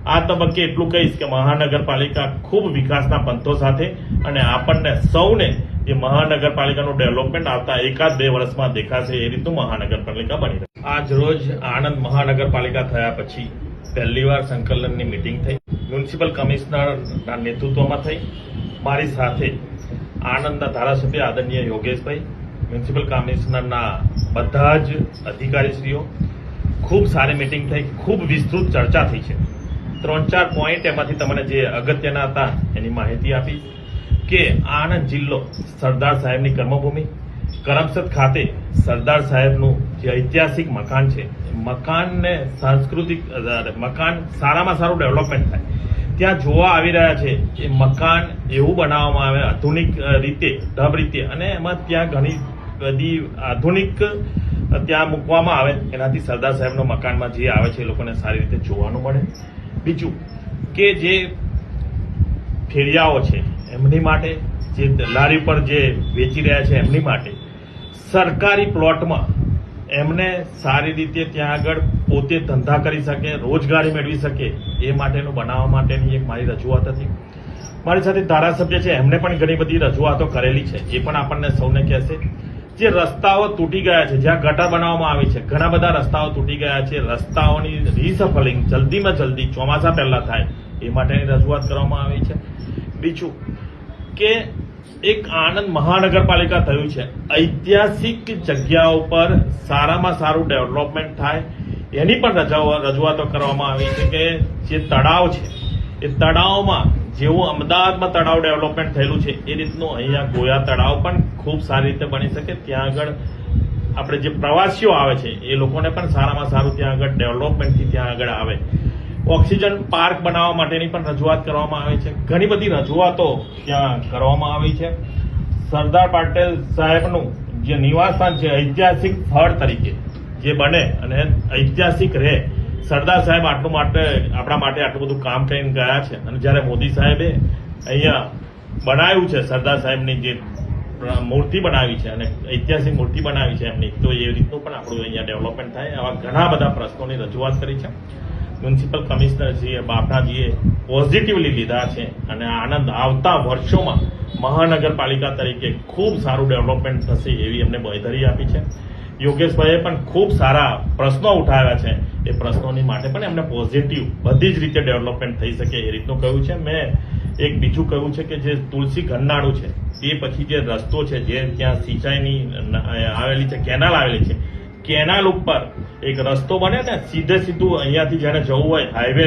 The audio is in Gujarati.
આ તબક્કે એટલું કહીશ કે મહાનગરપાલિકા ખૂબ વિકાસના પંથો સાથે અને આપણને સૌને જે મહાનગરપાલિકાનું ડેવલપમેન્ટ આવતા 1-2 વર્ષમાં દેખાશે એ રીતનું મહાનગરપાલિકા બની રહે. આજ રોજ આણંદ મહાનગરપાલિકા થયા પછી પહેલીવાર સંકલનની મીટિંગ થઈ. મ્યુનિસિપલ કમિશનરના નેતૃત્વમાં થઈ. મારી સાથે આણંદના ધારાસભ્ય આદરણીય યોગેશભાઈ, મ્યુનિસિપલ કમિશનરના બધા જ અધિકારીશ્રીઓ, ખૂબ સારી મીટિંગ થઈ, ખૂબ વિસ્તૃત ચર્ચા થઈ છે. 3-4 પોઈન્ટ એમાંથી તમને જે અગત્યના હતા એની માહિતી આપી કે આણંદ જિલ્લો સરદાર સાહેબની કર્મભૂમિ, કરમસદ ખાતે સરદાર સાહેબનું જે ઐતિહાસિક મકાન છે, મકાનને સાંસ્કૃતિક મકાન સારામાં સારું ડેવલપમેન્ટ થાય ત્યાં જોવા આવી રહ્યા છે. એ મકાન એવું બનાવવામાં આવે આધુનિક રીતે, ઢબ રીતે, અને એમાં ત્યાં ઘણી બધી આધુનિક ત્યાં મૂકવામાં આવે, એનાથી સરદાર સાહેબના મકાનમાં જે આવે છે એ લોકોને સારી રીતે જોવાનું મળે. બીજું કે જે ફેરિયાઓ છે એમની માટે, જે લારી પર જે વેચી રહ્યા છે એમની માટે સરકારી પ્લોટમાં એમને સારી રીતે ત્યાં આગળ પોતે ધંધા કરી શકે, રોજગારી મેળવી શકે એ માટેનું બનાવવા માટેની એક મારી રજૂઆત હતી. મારી સાથે ધારાસભ્ય છે એમને પણ ઘણી બધી રજૂઆતો કરેલી છે, એ પણ આપણને સૌને કહેશે. જે રસ્તાઓ તૂટી ગયા છે, જ્યાં ગટર બનાવવામાં આવી છે, ઘણા બધા રસ્તાઓ તૂટી ગયા છે, રસ્તાઓની રીસફલિંગ જલ્દીમાં જલ્દી ચોમાસા પહેલા થાય એ માટેની રજૂઆત કરવામાં આવી છે. બીજું કે એક આણંદ મહાનગરપાલિકા થયું છે, ઐતિહાસિક જગ્યાઓ પર સારામાં સારું ડેવલપમેન્ટ થાય એની પણ રજૂઆતો કરવામાં આવી છે કે જે તળાવ છે એ તળાવમાં જેવું અમદાવાદમાં તળાવ ડેવલપમેન્ટ થયેલું છે એ રીતનું અહીંયા ગોયા તળાવ પણ ખૂબ સારી રીતે બની શકે. ત્યાં આગળ આપણે જે પ્રવાસીઓ આવે છે એ લોકોને પણ સારામાં સારું ત્યાં આગળ ડેવલપમેન્ટથી ત્યાં આગળ આવે. ઓક્સિજન પાર્ક બનાવવા માટેની પણ રજૂઆત કરવામાં આવી છે. ઘણી બધી રજૂઆતો ત્યાં કરવામાં આવી છે. સરદાર પટેલ સાહેબનું જે નિવાસસ્થાન છે ઐતિહાસિક સ્થળ તરીકે જે બને અને ઐતિહાસિક રહે. સરદાર સાહેબ આપણા માટે આટલું બધું કામ કરીને ગયા છે અને જ્યારે મોદી સાહેબે અહીંયા બનાવ્યું છે સરદાર સાહેબની જે મૂર્તિ બનાવી છે અને ઐતિહાસિક મૂર્તિ બનાવી છે એમની, તો એ રીતનું પણ આપણું અહીંયા ડેવલપમેન્ટ થાય. આવા ઘણા બધા પ્રશ્નોની રજૂઆત કરી છે. મ્યુનિસિપલ કમિશનરજીએ, બાપનાજીએ પોઝિટિવલી લીધા છે અને આણંદ આવતા વર્ષોમાં મહાનગરપાલિકા તરીકે ખૂબ સારું ડેવલપમેન્ટ થશે એવી એમને બાંયધરી આપી છે. યોગેશભાઈએ પણ ખૂબ સારા પ્રશ્નો ઉઠાવ્યા છે. એ પ્રશ્નોની માટે પણ એમને પોઝિટિવ બધી જ રીતે ડેવલપમેન્ટ થઈ શકે એ રીતનું કહ્યું છે. મેં એક બીજું કહ્યું છે કે જે તુલસી ગન્નાળું છે એ પછી જે રસ્તો છે જે ત્યાં સિંચાઈની આવેલી છે, કેનાલ આવેલી છે, કેનાલ ઉપર એક રસ્તો બને ને સીધું અહીંયાથી જેને જવું હોય હાઈવે